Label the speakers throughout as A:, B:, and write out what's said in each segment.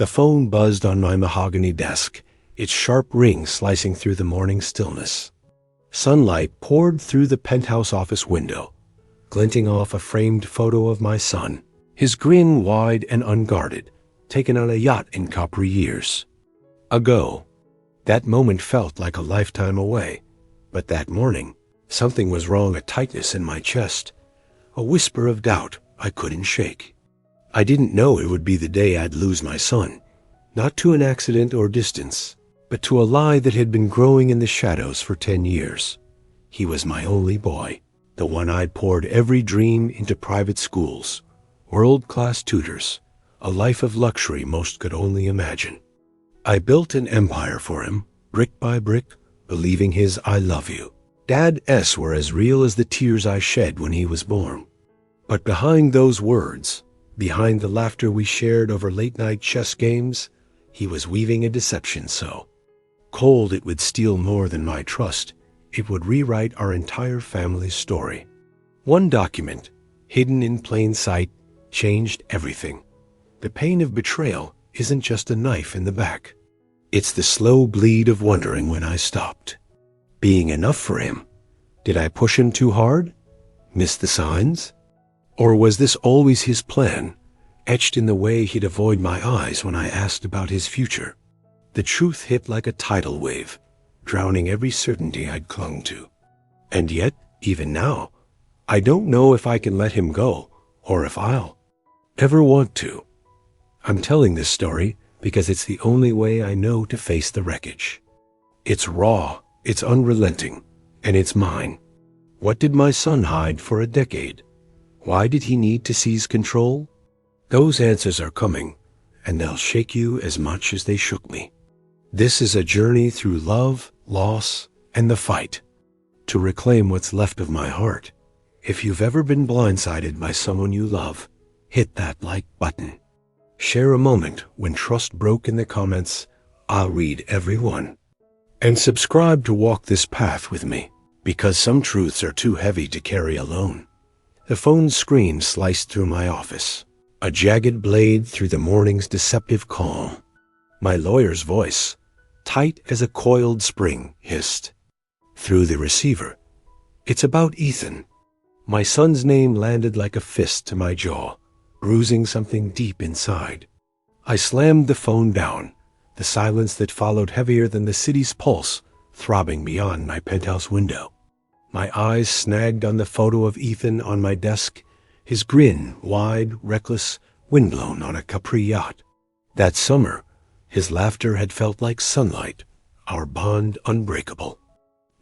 A: The phone buzzed on my mahogany desk, its sharp ring slicing through the morning stillness. Sunlight poured through the penthouse office window, glinting off a framed photo of my son, his grin wide and unguarded, taken on a yacht in Capri years ago. That moment felt like a lifetime away, but that morning, something was wrong, a tightness in my chest, a whisper of doubt I couldn't shake. I didn't know it would be the day I'd lose my son, not to an accident or distance, but to a lie that had been growing in the shadows for 10 years. He was my only boy, the one I'd poured every dream into private schools, world-class tutors, a life of luxury most could only imagine. I built an empire for him, brick by brick, believing his "I love you" Dad's were as real as the tears I shed when he was born. But behind those words, behind the laughter we shared over late-night chess games, he was weaving a deception so cold it would steal more than my trust. It would rewrite our entire family's story. One document, hidden in plain sight, changed everything. The pain of betrayal isn't just a knife in the back. It's the slow bleed of wondering when I stopped being enough for him. Did I push him too hard? Miss the signs? Or was this always his plan, etched in the way he'd avoid my eyes when I asked about his future? The truth hit like a tidal wave, drowning every certainty I'd clung to. And yet, even now, I don't know if I can let him go, or if I'll ever want to. I'm telling this story because it's the only way I know to face the wreckage. It's raw, it's unrelenting, and it's mine. What did my son hide for a decade? Why did he need to seize control? Those answers are coming, and they'll shake you as much as they shook me. This is a journey through love, loss, and the fight to reclaim what's left of my heart. If you've ever been blindsided by someone you love, hit that like button. Share a moment when trust broke in the comments. I'll read every one. And subscribe to walk this path with me, because some truths are too heavy to carry alone. The phone's screen sliced through my office, a jagged blade through the morning's deceptive calm. My lawyer's voice, tight as a coiled spring, hissed through the receiver. It's about Ethan. My son's name landed like a fist to my jaw, bruising something deep inside. I slammed the phone down, the silence that followed heavier than the city's pulse throbbing beyond my penthouse window. My eyes snagged on the photo of Ethan on my desk, his grin wide, reckless, windblown on a Capri yacht. That summer, his laughter had felt like sunlight, our bond unbreakable.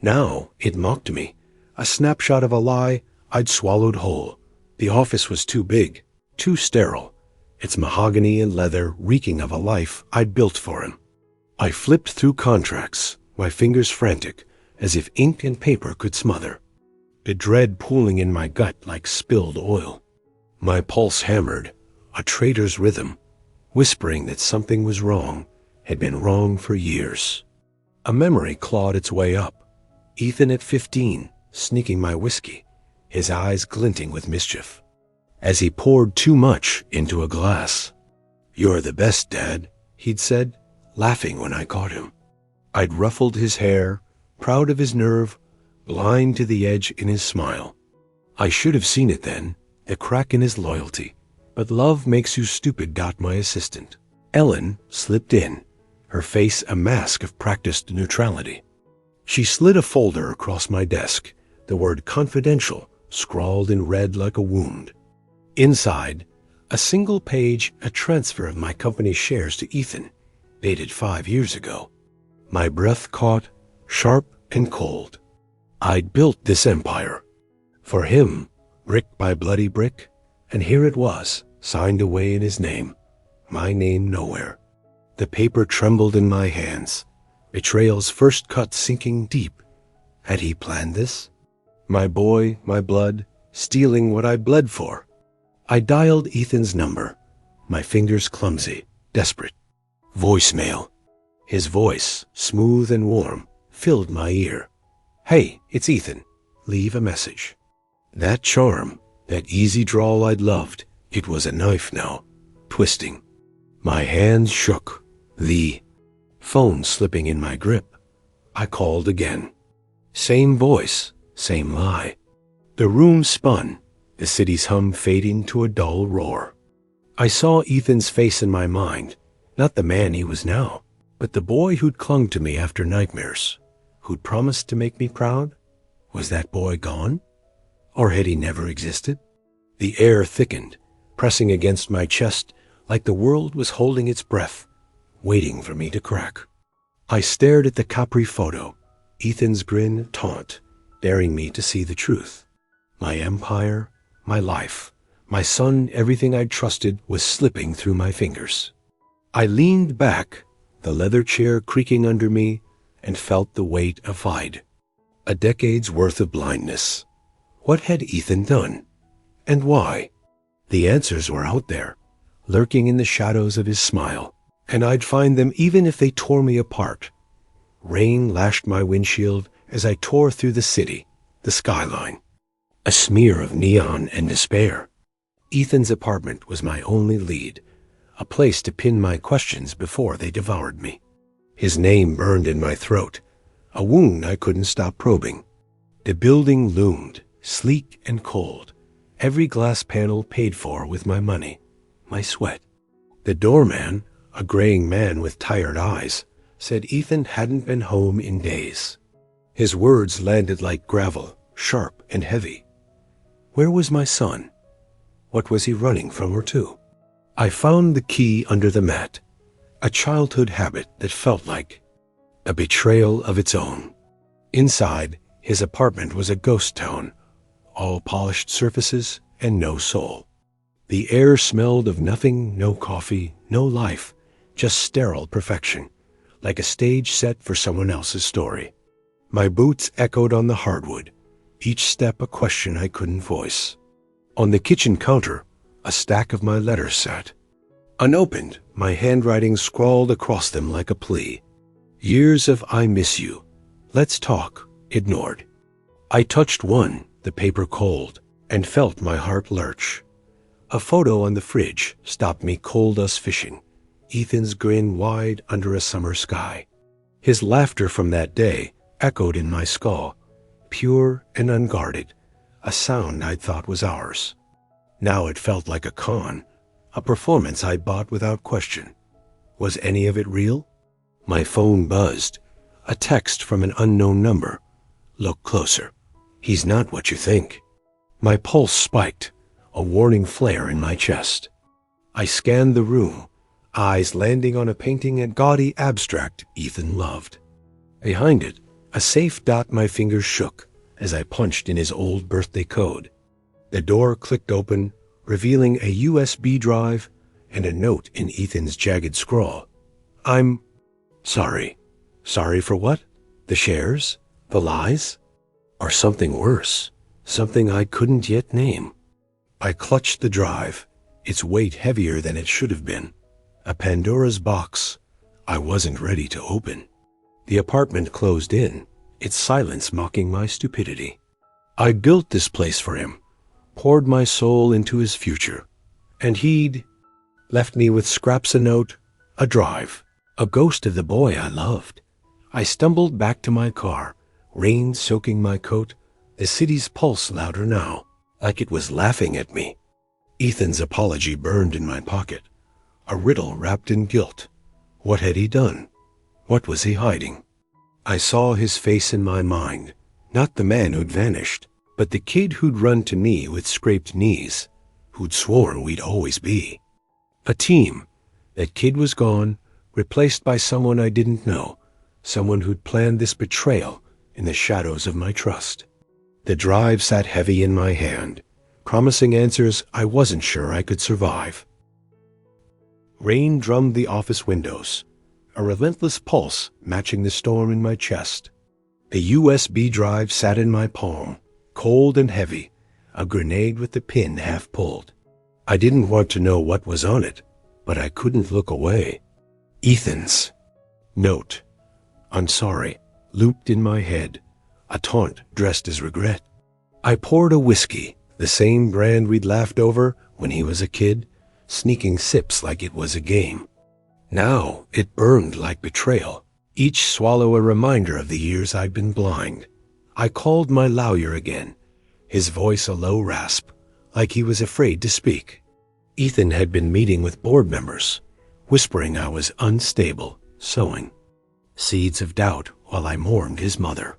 A: Now it mocked me, a snapshot of a lie I'd swallowed whole. The office was too big, too sterile, its mahogany and leather reeking of a life I'd built for him. I flipped through contracts, my fingers frantic, as if ink and paper could smother, the dread pooling in my gut like spilled oil. My pulse hammered, a traitor's rhythm, whispering that something was wrong, had been wrong for years. A memory clawed its way up. Ethan at 15, sneaking my whiskey, his eyes glinting with mischief, as he poured too much into a glass. "You're the best, Dad," he'd said, laughing when I caught him. I'd ruffled his hair, proud of his nerve, blind to the edge in his smile. I should have seen it then, the crack in his loyalty. But love makes you stupid. My assistant, Ellen, slipped in, her face a mask of practiced neutrality. She slid a folder across my desk, the word confidential scrawled in red like a wound. Inside, a single page, a transfer of my company's shares to Ethan, dated 5 years ago. My breath caught, sharp and cold. I'd built this empire for him, brick by bloody brick, and here it was, signed away in his name, my name nowhere. The paper trembled in my hands, betrayal's first cut sinking deep. Had he planned this? My boy, my blood, stealing what I bled for. I dialed Ethan's number, my fingers clumsy, desperate. Voicemail. His voice, smooth and warm, filled my ear. "Hey, it's Ethan. Leave a message." That charm, that easy drawl I'd loved, it was a knife now, twisting. My hands shook, the phone slipping in my grip. I called again. Same voice, same lie. The room spun, the city's hum fading to a dull roar. I saw Ethan's face in my mind, not the man he was now, but the boy who'd clung to me after nightmares, who'd promised to make me proud. Was that boy gone? Or had he never existed? The air thickened, pressing against my chest like the world was holding its breath, waiting for me to crack. I stared at the Capri photo, Ethan's grin taunt, daring me to see the truth. My empire, my life, my son, everything I'd trusted was slipping through my fingers. I leaned back, the leather chair creaking under me, and felt the weight abide. A decade's worth of blindness. What had Ethan done? And why? The answers were out there, lurking in the shadows of his smile, and I'd find them even if they tore me apart. Rain lashed my windshield as I tore through the city, the skyline. A smear of neon and despair. Ethan's apartment was my only lead, a place to pin my questions before they devoured me. His name burned in my throat, a wound I couldn't stop probing. The building loomed, sleek and cold, every glass panel paid for with my money, my sweat. The doorman, a graying man with tired eyes, said Ethan hadn't been home in days. His words landed like gravel, sharp and heavy. Where was my son? What was he running from or to? I found the key under the mat, a childhood habit that felt like a betrayal of its own. Inside, his apartment was a ghost town, all polished surfaces and no soul. The air smelled of nothing, no coffee, no life, just sterile perfection, like a stage set for someone else's story. My boots echoed on the hardwood, each step a question I couldn't voice. On the kitchen counter, a stack of my letters sat. Unopened, my handwriting scrawled across them like a plea. Years of I miss you. Let's talk. Ignored. I touched one, the paper cold, and felt my heart lurch. A photo on the fridge stopped me cold us fishing, Ethan's grin wide under a summer sky. His laughter from that day echoed in my skull, pure and unguarded, a sound I'd thought was ours. Now it felt like a con, a performance I bought without question. Was any of it real? My phone buzzed, a text from an unknown number. Look closer. He's not what you think. My pulse spiked, a warning flare in my chest. I scanned the room, eyes landing on a painting and gaudy abstract Ethan loved. Behind it, a safe dot my fingers shook as I punched in his old birthday code. The door clicked open, revealing a USB drive and a note in Ethan's jagged scrawl. I'm sorry. Sorry for what? The shares? The lies? Or something worse, something I couldn't yet name. I clutched the drive, its weight heavier than it should have been. A Pandora's box I wasn't ready to open. The apartment closed in, its silence mocking my stupidity. I built this place for him, poured my soul into his future, and he'd left me with scraps of note, a drive, a ghost of the boy I loved. I stumbled back to my car, rain soaking my coat, the city's pulse louder now, like it was laughing at me. Ethan's apology burned in my pocket, a riddle wrapped in guilt. What had he done? What was he hiding? I saw his face in my mind, not the man who'd vanished, but the kid who'd run to me with scraped knees, who'd sworn we'd always be. A team. That kid was gone, replaced by someone I didn't know, someone who'd planned this betrayal in the shadows of my trust. The drive sat heavy in my hand, promising answers I wasn't sure I could survive. Rain drummed the office windows, a relentless pulse matching the storm in my chest. The USB drive sat in my palm, cold and heavy, a grenade with the pin half pulled. I didn't want to know what was on it, but I couldn't look away. Ethan's note. I'm sorry, looped in my head, a taunt dressed as regret. I poured a whiskey, the same brand we'd laughed over when he was a kid, sneaking sips like it was a game. Now it burned like betrayal, each swallow a reminder of the years I'd been blind. I called my lawyer again, his voice a low rasp, like he was afraid to speak. Ethan had been meeting with board members, whispering I was unstable, sowing seeds of doubt while I mourned his mother.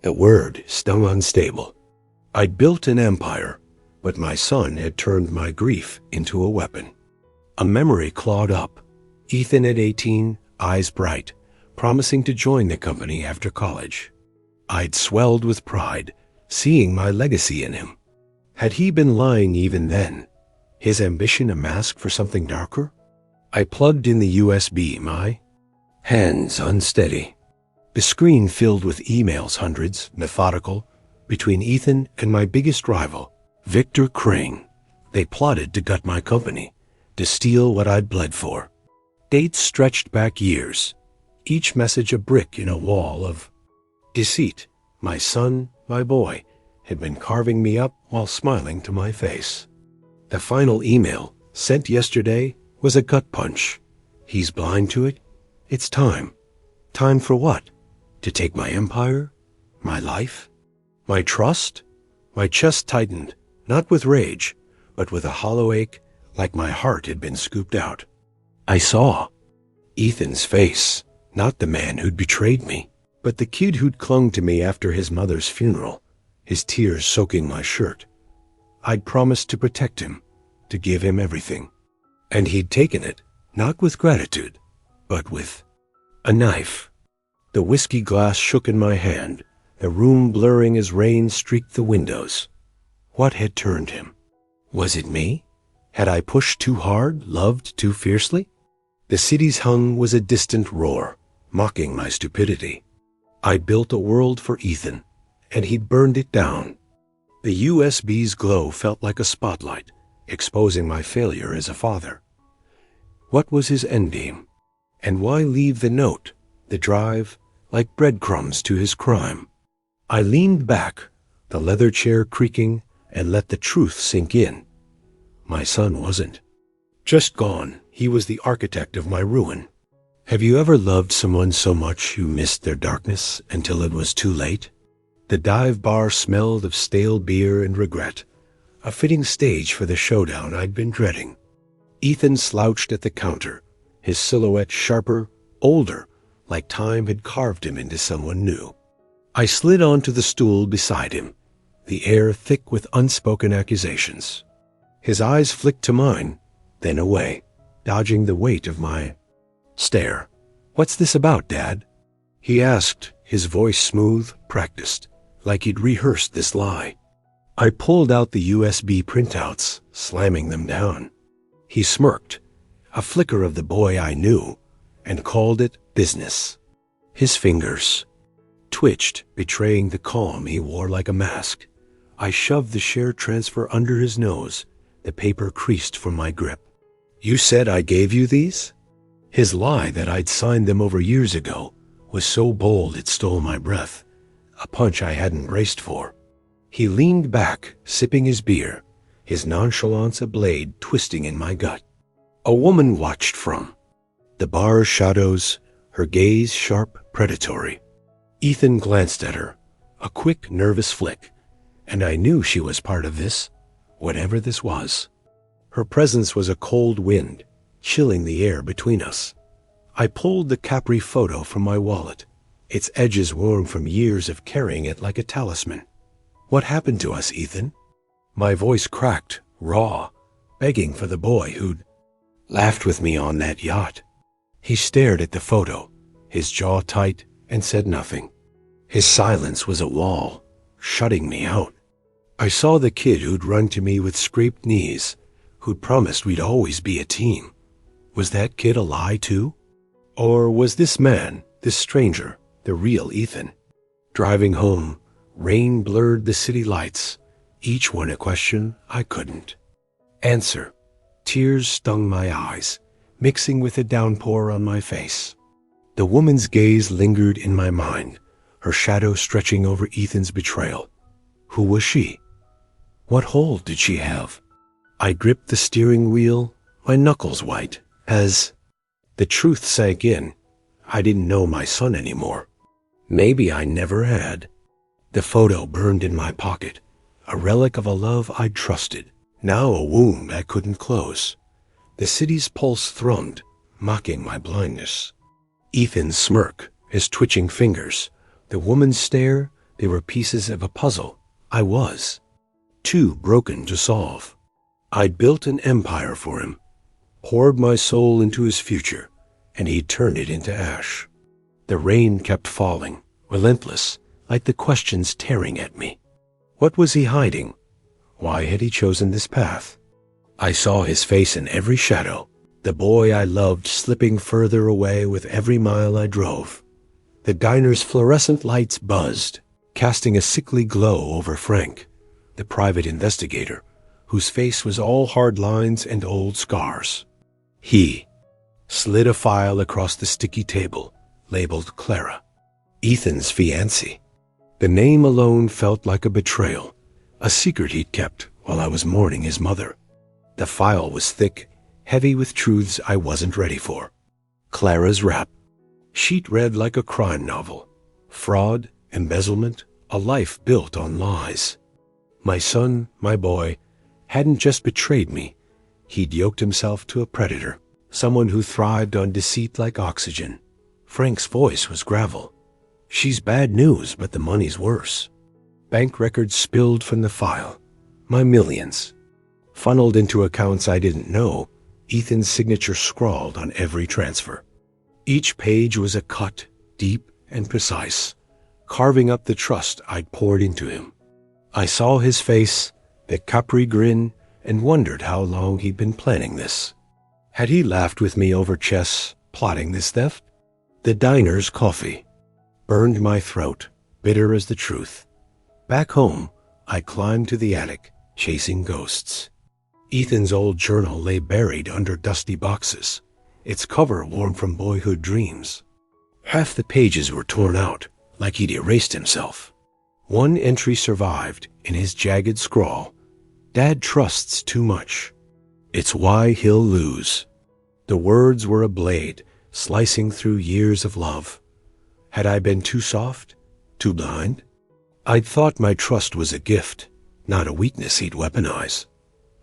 A: The word stung unstable. I'd built an empire, but my son had turned my grief into a weapon. A memory clawed up. Ethan at 18, eyes bright, promising to join the company after college. I'd swelled with pride, seeing my legacy in him. Had he been lying even then? His ambition a mask for something darker? I plugged in the USB, my hands unsteady. The screen filled with emails, hundreds, methodical, between Ethan and my biggest rival, Victor Crane. They plotted to gut my company, to steal what I'd bled for. Dates stretched back years, each message a brick in a wall of deceit. My son, my boy, had been carving me up while smiling to my face. The final email, sent yesterday, was a gut punch. He's blind to it. It's time. Time for what? To take my empire? My life? My trust? My chest tightened, not with rage, but with a hollow ache, like my heart had been scooped out. I saw Ethan's face, not the man who'd betrayed me, but the kid who'd clung to me after his mother's funeral, his tears soaking my shirt. I'd promised to protect him, to give him everything. And he'd taken it, not with gratitude, but with a knife. The whiskey glass shook in my hand, the room blurring as rain streaked the windows. What had turned him? Was it me? Had I pushed too hard, loved too fiercely? The city's hum was a distant roar, mocking my stupidity. I'd built a world for Ethan, and he'd burned it down. The USB's glow felt like a spotlight, exposing my failure as a father. What was his endgame? And why leave the note, the drive, like breadcrumbs to his crime? I leaned back, the leather chair creaking, and let the truth sink in. My son wasn't just gone. He was the architect of my ruin. Have you ever loved someone so much you missed their darkness until it was too late? The dive bar smelled of stale beer and regret, a fitting stage for the showdown I'd been dreading. Ethan slouched at the counter, his silhouette sharper, older, like time had carved him into someone new. I slid onto the stool beside him, the air thick with unspoken accusations. His eyes flicked to mine, then away, dodging the weight of my stare. "What's this about, Dad?" he asked, his voice smooth, practiced, like he'd rehearsed this lie. I pulled out the USB printouts, slamming them down. He smirked, a flicker of the boy I knew, and called it business. His fingers twitched, betraying the calm he wore like a mask. I shoved the share transfer under his nose, the paper creased from my grip. "You said I gave you these?" His lie that I'd signed them over years ago was so bold it stole my breath, a punch I hadn't braced for. He leaned back, sipping his beer, his nonchalance a blade twisting in my gut. A woman watched from the bar's shadows, her gaze sharp, predatory. Ethan glanced at her, a quick, nervous flick, and I knew she was part of this, whatever this was. Her presence was a cold wind, chilling the air between us. I pulled the Capri photo from my wallet, its edges worn from years of carrying it like a talisman. "What happened to us, Ethan?" My voice cracked, raw, begging for the boy who'd laughed with me on that yacht. He stared at the photo, his jaw tight, and said nothing. His silence was a wall, shutting me out. I saw the kid who'd run to me with scraped knees, who'd promised we'd always be a team. Was that kid a lie too? Or was this man, this stranger, the real Ethan? Driving home, rain blurred the city lights, each one a question I couldn't answer. Tears stung my eyes, mixing with the downpour on my face. The woman's gaze lingered in my mind, her shadow stretching over Ethan's betrayal. Who was she? What hold did she have? I gripped the steering wheel, my knuckles white, as The truth sank in. I didn't know my son anymore. Maybe I never had. The photo burned in my pocket, a relic of a love I'd trusted, now a wound I couldn't close. The city's pulse thrummed, mocking my blindness. Ethan's smirk, his twitching fingers, the woman's stare, they were pieces of a puzzle. I was too broken to solve. I'd built an empire for him, poured my soul into his future, and he'd turned it into ash. The rain kept falling, relentless, like the questions tearing at me. What was he hiding? Why had he chosen this path? I saw his face in every shadow, the boy I loved slipping further away with every mile I drove. The diner's fluorescent lights buzzed, casting a sickly glow over Frank, the private investigator, whose face was all hard lines and old scars. He slid a file across the sticky table, labeled Clara, Ethan's fiancée. The name alone felt like a betrayal, a secret he'd kept while I was mourning his mother. The file was thick, heavy with truths I wasn't ready for. Clara's rap, sheet read like a crime novel. Fraud, embezzlement, a life built on lies. My son, my boy, hadn't just betrayed me. He'd yoked himself to a predator, someone who thrived on deceit like oxygen. Frank's voice was gravel. She's bad news, but the money's worse. Bank records spilled from the file. My millions. Funneled into accounts I didn't know, Ethan's signature scrawled on every transfer. Each page was a cut, deep and precise, carving up the trust I'd poured into him. I saw his face, the Capri grin, and wondered how long he'd been planning this. Had he laughed with me over chess, plotting this theft? The diner's coffee burned my throat, bitter as the truth. Back home, I climbed to the attic, chasing ghosts. Ethan's old journal lay buried under dusty boxes, its cover worn from boyhood dreams. Half the pages were torn out, like he'd erased himself. One entry survived in his jagged scrawl. Dad trusts too much. It's why he'll lose. The words were a blade, slicing through years of love. Had I been too soft? Too blind? I'd thought my trust was a gift, not a weakness he'd weaponize.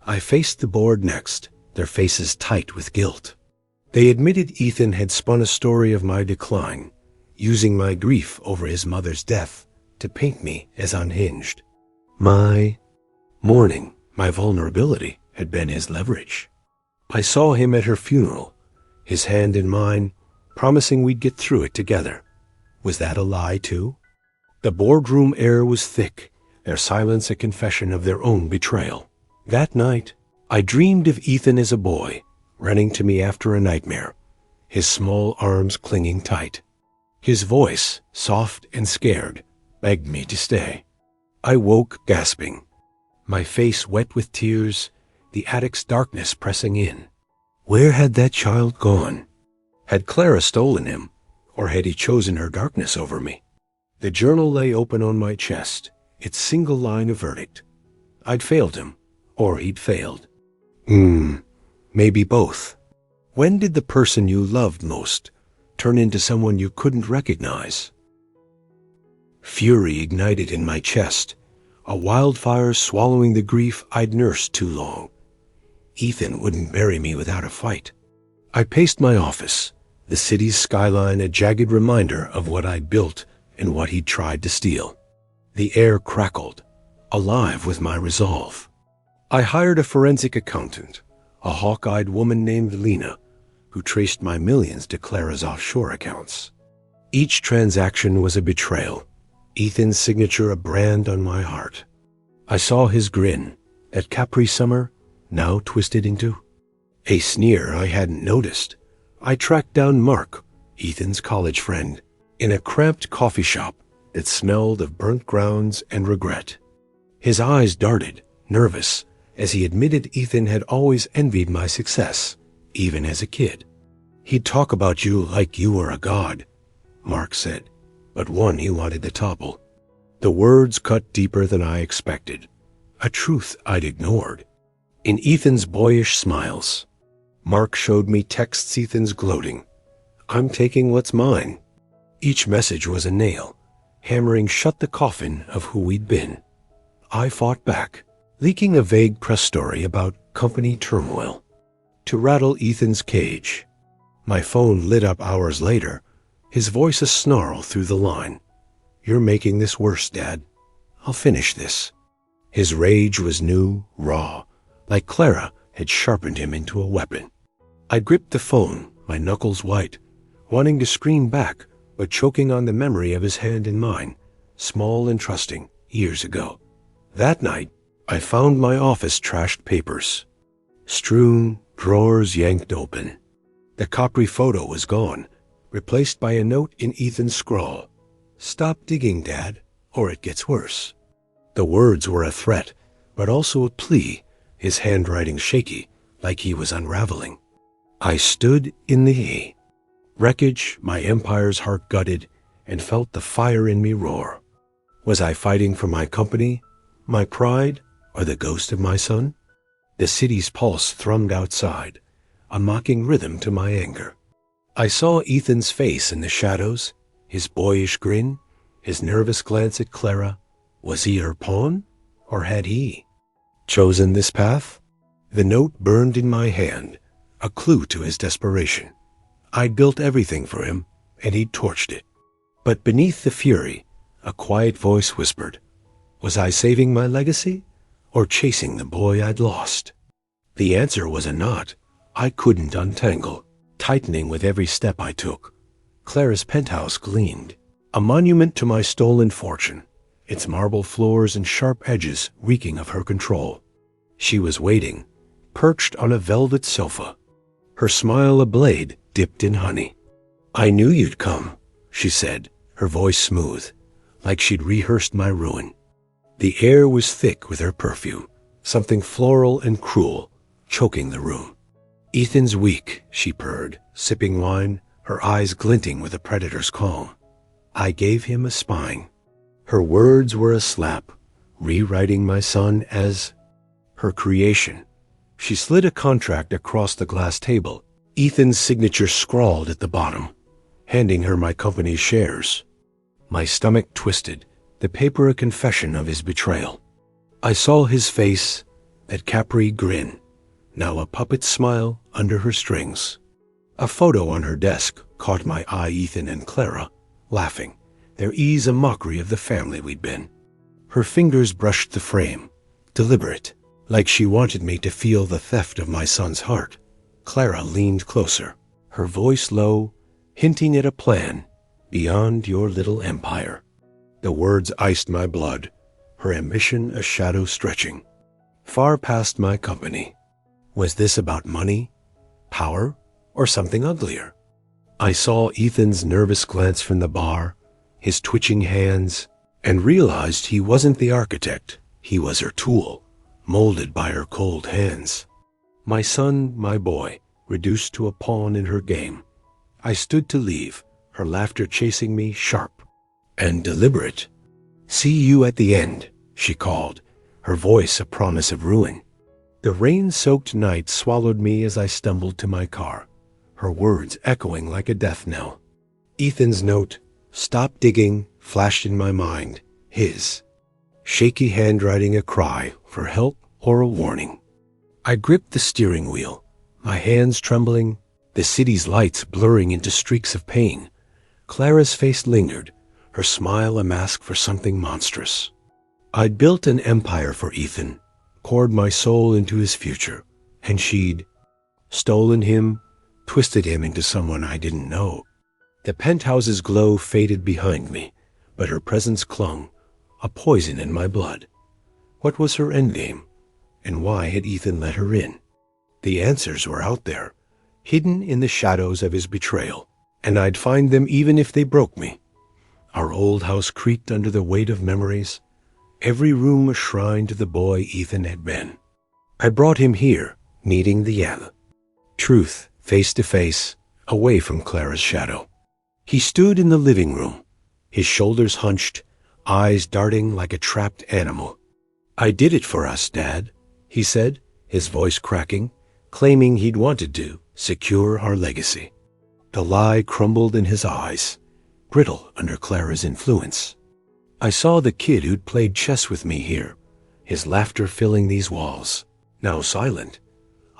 A: I faced the board next, their faces tight with guilt. They admitted Ethan had spun a story of my decline, using my grief over his mother's death to paint me as unhinged. My mourning, my vulnerability, had been his leverage. I saw him at her funeral, his hand in mine, promising we'd get through it together. Was that a lie, too? The boardroom air was thick, their silence a confession of their own betrayal. That night, I dreamed of Ethan as a boy, running to me after a nightmare, his small arms clinging tight. His voice, soft and scared, begged me to stay. I woke gasping, my face wet with tears, the attic's darkness pressing in. Where had that child gone? Had Clara stolen him, or had he chosen her darkness over me? The journal lay open on my chest, its single line a verdict. I'd failed him, or he'd failed. Maybe both. When did the person you loved most turn into someone you couldn't recognize? Fury ignited in my chest, a wildfire swallowing the grief I'd nursed too long. Ethan wouldn't bury me without a fight. I paced my office, the city's skyline a jagged reminder of what I'd built and what he'd tried to steal. The air crackled, alive with my resolve. I hired a forensic accountant, a hawk-eyed woman named Lena, who traced my millions to Clara's offshore accounts. Each transaction was a betrayal, Ethan's signature a brand on my heart. I saw his grin, that Capri summer, now twisted into a sneer I hadn't noticed. I tracked down Mark, Ethan's college friend, in a cramped coffee shop that smelled of burnt grounds and regret. His eyes darted, nervous, as he admitted Ethan had always envied my success, even as a kid. He'd talk about you like you were a god, Mark said, but one he wanted to topple. The words cut deeper than I expected, a truth I'd ignored. In Ethan's boyish smiles, Mark showed me texts Ethan's gloating. I'm taking what's mine. Each message was a nail, hammering shut the coffin of who we'd been. I fought back, leaking a vague press story about company turmoil to rattle Ethan's cage. My phone lit up hours later, his voice a snarl through the line. You're making this worse, Dad. I'll finish this. His rage was new, raw, like Clara had sharpened him into a weapon. I gripped the phone, my knuckles white, wanting to scream back, but choking on the memory of his hand in mine, small and trusting, years ago. That night, I found my office trashed papers. Strewn, drawers yanked open. The Capri photo was gone, replaced by a note in Ethan's scrawl. Stop digging, Dad, or it gets worse. The words were a threat, but also a plea, his handwriting shaky, like he was unraveling. I stood in the wreckage, my empire's heart gutted, and felt the fire in me roar. Was I fighting for my company, my pride, or the ghost of my son? The city's pulse thrummed outside, a mocking rhythm to my anger. I saw Ethan's face in the shadows, his boyish grin, his nervous glance at Clara. Was he her pawn, or had he chosen this path? The note burned in my hand, a clue to his desperation. I'd built everything for him, and he'd torched it. But beneath the fury, a quiet voice whispered, was I saving my legacy, or chasing the boy I'd lost? The answer was a knot I couldn't untangle, tightening with every step I took. Clara's penthouse gleamed, a monument to my stolen fortune, its marble floors and sharp edges reeking of her control. She was waiting, perched on a velvet sofa, her smile a blade dipped in honey. I knew you'd come, she said, her voice smooth, like she'd rehearsed my ruin. The air was thick with her perfume, something floral and cruel, choking the room. Ethan's weak, she purred, sipping wine, her eyes glinting with a predator's calm. I gave him a spine. Her words were a slap, rewriting my son as her creation. She slid a contract across the glass table, Ethan's signature scrawled at the bottom, handing her my company's shares. My stomach twisted, the paper a confession of his betrayal. I saw his face, that Capri grin, now a puppet smile under her strings. A photo on her desk caught my eye. Ethan and Clara, laughing, their ease a mockery of the family we'd been. Her fingers brushed the frame, deliberate, like she wanted me to feel the theft of my son's heart. Clara leaned closer, her voice low, hinting at a plan beyond your little empire. The words iced my blood, her ambition a shadow stretching, far past my company. Was this about money, power, or something uglier? I saw Ethan's nervous glance from the bar, his twitching hands, and realized he wasn't the architect. He was her tool, molded by her cold hands. My son, my boy, reduced to a pawn in her game. I stood to leave, her laughter chasing me, sharp and deliberate. See you at the end, she called, her voice a promise of ruin. The rain-soaked night swallowed me as I stumbled to my car, her words echoing like a death knell. Ethan's note, "Stop digging," flashed in my mind, his shaky handwriting a cry for help or a warning. I gripped the steering wheel, my hands trembling, the city's lights blurring into streaks of pain. Clara's face lingered, her smile a mask for something monstrous. I'd built an empire for Ethan, poured my soul into his future, and she'd stolen him, twisted him into someone I didn't know. The penthouse's glow faded behind me, but her presence clung, a poison in my blood. What was her endgame, and why had Ethan let her in? The answers were out there, hidden in the shadows of his betrayal, and I'd find them even if they broke me. Our old house creaked under the weight of memories, every room a shrine to the boy Ethan had been. I brought him here, meeting the truth, face to face, away from Clara's shadow. He stood in the living room, his shoulders hunched, eyes darting like a trapped animal. "I did it for us, Dad," he said, his voice cracking, claiming he'd wanted to secure our legacy. The lie crumbled in his eyes, brittle under Clara's influence. I saw the kid who'd played chess with me here, his laughter filling these walls, now silent.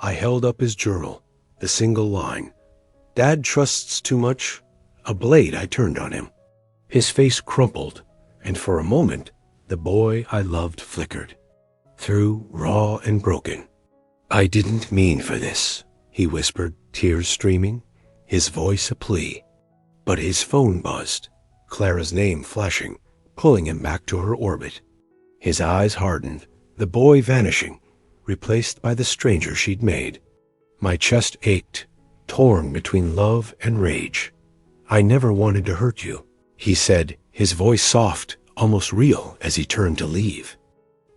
A: I held up his journal, the single line, "Dad trusts too much." A blade I turned on him. His face crumpled, and for a moment, the boy I loved flickered, through raw and broken. "I didn't mean for this," he whispered, tears streaming, his voice a plea. But his phone buzzed, Clara's name flashing, pulling him back to her orbit. His eyes hardened, the boy vanishing, replaced by the stranger she'd made. My chest ached, torn between love and rage. "I never wanted to hurt you," he said, his voice soft, almost real, as he turned to leave.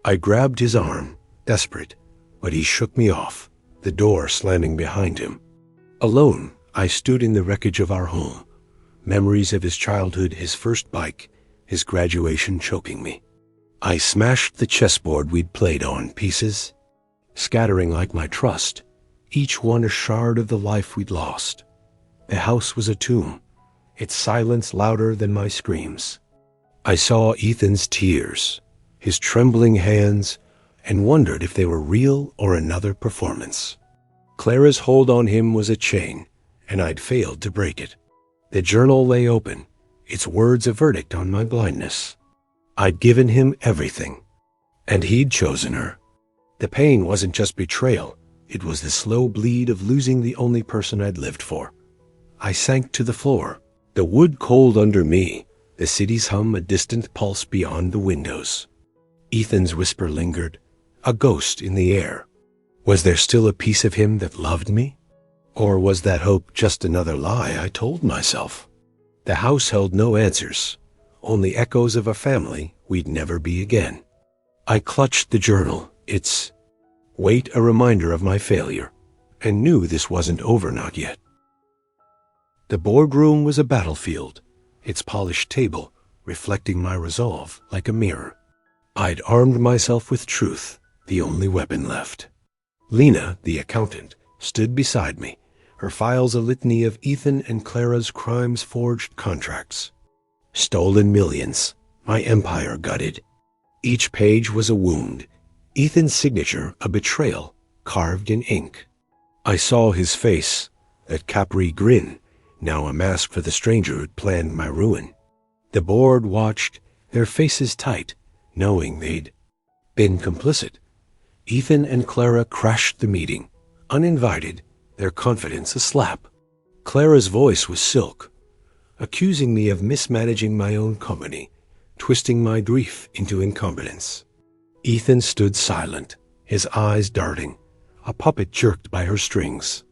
A: I grabbed his arm, desperate, but he shook me off, the door slamming behind him. Alone, I stood in the wreckage of our home, memories of his childhood, his first bike, his graduation choking me. I smashed the chessboard we'd played on, pieces, scattering like my trust, each one a shard of the life we'd lost. The house was a tomb, its silence louder than my screams. I saw Ethan's tears, his trembling hands, and wondered if they were real or another performance. Clara's hold on him was a chain, and I'd failed to break it. The journal lay open, its words a verdict on my blindness. I'd given him everything, and he'd chosen her. The pain wasn't just betrayal, it was the slow bleed of losing the only person I'd lived for. I sank to the floor, the wood cold under me, the city's hum a distant pulse beyond the windows. Ethan's whisper lingered, a ghost in the air. Was there still a piece of him that loved me? Or was that hope just another lie I told myself? The house held no answers, only echoes of a family we'd never be again. I clutched the journal, its weight a reminder of my failure, and knew this wasn't over not yet. The boardroom was a battlefield, its polished table reflecting my resolve like a mirror. I'd armed myself with truth, the only weapon left. Lena, the accountant, stood beside me, her files a litany of Ethan and Clara's crimes-forged contracts. Stolen millions, my empire gutted. Each page was a wound, Ethan's signature a betrayal carved in ink. I saw his face, that Capri grin, now a mask for the stranger who'd planned my ruin. The board watched, their faces tight, knowing they'd been complicit. Ethan and Clara crashed the meeting, uninvited, their confidence a slap. Clara's voice was silk, accusing me of mismanaging my own company, twisting my grief into incompetence. Ethan stood silent, his eyes darting, a puppet jerked by her strings.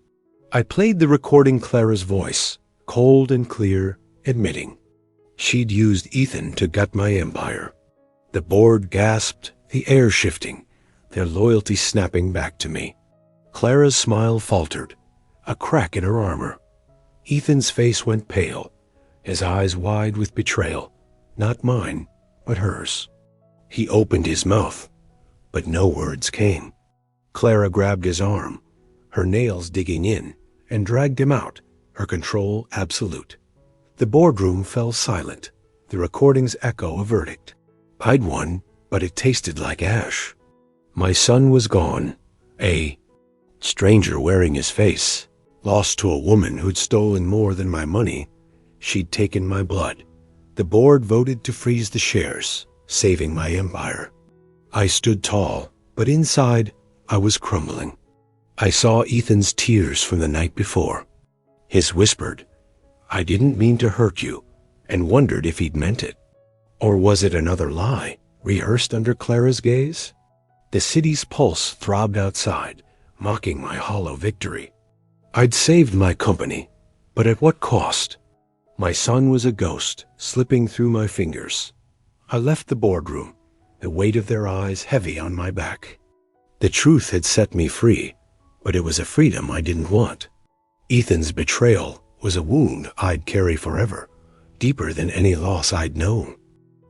A: I played the recording Clara's voice, cold and clear, admitting she'd used Ethan to gut my empire. The board gasped, the air shifting, their loyalty snapping back to me. Clara's smile faltered, a crack in her armor. Ethan's face went pale, his eyes wide with betrayal, not mine, but hers. He opened his mouth, but no words came. Clara grabbed his arm, her nails digging in, and dragged him out, her control absolute. The boardroom fell silent, the recording's echo a verdict. I'd won, but it tasted like ash. My son was gone, a stranger wearing his face, lost to a woman who'd stolen more than my money. She'd taken my blood. The board voted to freeze the shares, saving my empire. I stood tall, but inside, I was crumbling. I saw Ethan's tears from the night before. His whispered, "I didn't mean to hurt you," and wondered if he'd meant it. Or was it another lie, rehearsed under Clara's gaze? The city's pulse throbbed outside, mocking my hollow victory. I'd saved my company, but at what cost? My son was a ghost, slipping through my fingers. I left the boardroom, the weight of their eyes heavy on my back. The truth had set me free, but it was a freedom I didn't want. Ethan's betrayal was a wound I'd carry forever, deeper than any loss I'd known.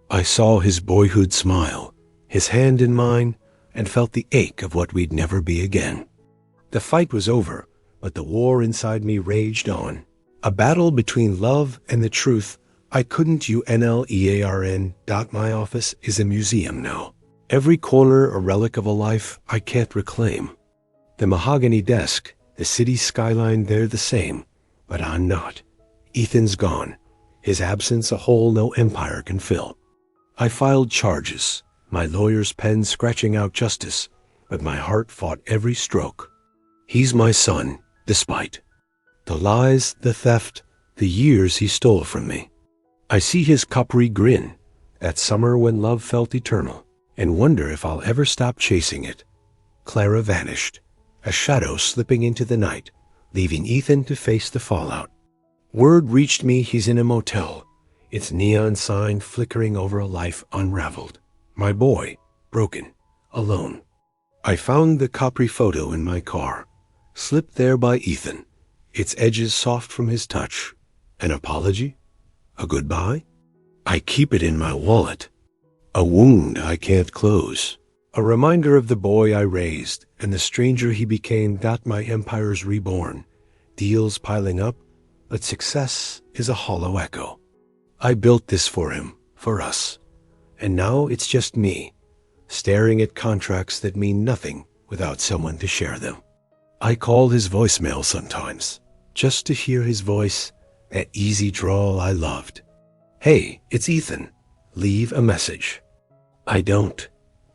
A: I saw his boyhood smile, his hand in mine, and felt the ache of what we'd never be again. The fight was over, but the war inside me raged on. A battle between love and the truth I couldn't unlearn. My office is a museum now. Every corner a relic of a life I can't reclaim. The mahogany desk, the city skyline, they're the same, but I'm not. Ethan's gone. His absence a hole no empire can fill. I filed charges, my lawyer's pen scratching out justice, but my heart fought every stroke. He's my son, despite the lies, the theft, the years he stole from me. I see his coppery grin, that summer when love felt eternal, and wonder if I'll ever stop chasing it. Clara vanished, a shadow slipping into the night, leaving Ethan to face the fallout. Word reached me he's in a motel, its neon sign flickering over a life unraveled. My boy, broken, alone. I found the coppery photo in my car, slipped there by Ethan, its edges soft from his touch. An apology? A goodbye? I keep it in my wallet. A wound I can't close. A reminder of the boy I raised and the stranger he became. My empire's reborn. Deals piling up, but success is a hollow echo. I built this for him, for us. And now it's just me, staring at contracts that mean nothing without someone to share them. I call his voicemail sometimes, just to hear his voice, that easy drawl I loved. Hey, it's Ethan. Leave a message. I don't.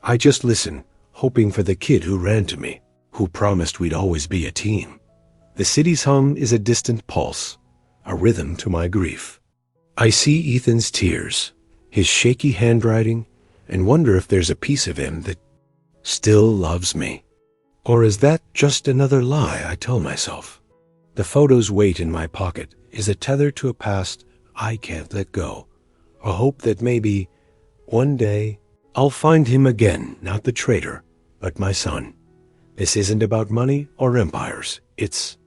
A: I just listen, hoping for the kid who ran to me, who promised we'd always be a team. The city's hum is a distant pulse, a rhythm to my grief. I see Ethan's tears, his shaky handwriting, and wonder if there's a piece of him that still loves me. Or is that just another lie I tell myself? The photo's weight in my pocket is a tether to a past I can't let go, a hope that maybe, one day, I'll find him again, not the traitor, but my son. This isn't about money or empires. It's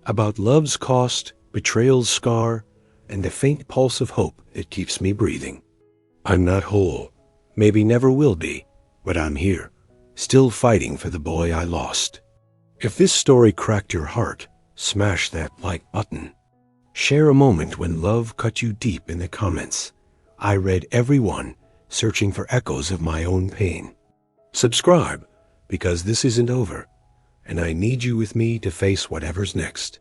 A: about love's cost, betrayal's scar, and the faint pulse of hope that keeps me breathing. I'm not whole, maybe never will be, but I'm here, still fighting for the boy I lost. If this story cracked your heart, smash that like button. Share a moment when love cut you deep in the comments. I read every one, searching for echoes of my own pain. Subscribe, because this isn't over, and I need you with me to face whatever's next.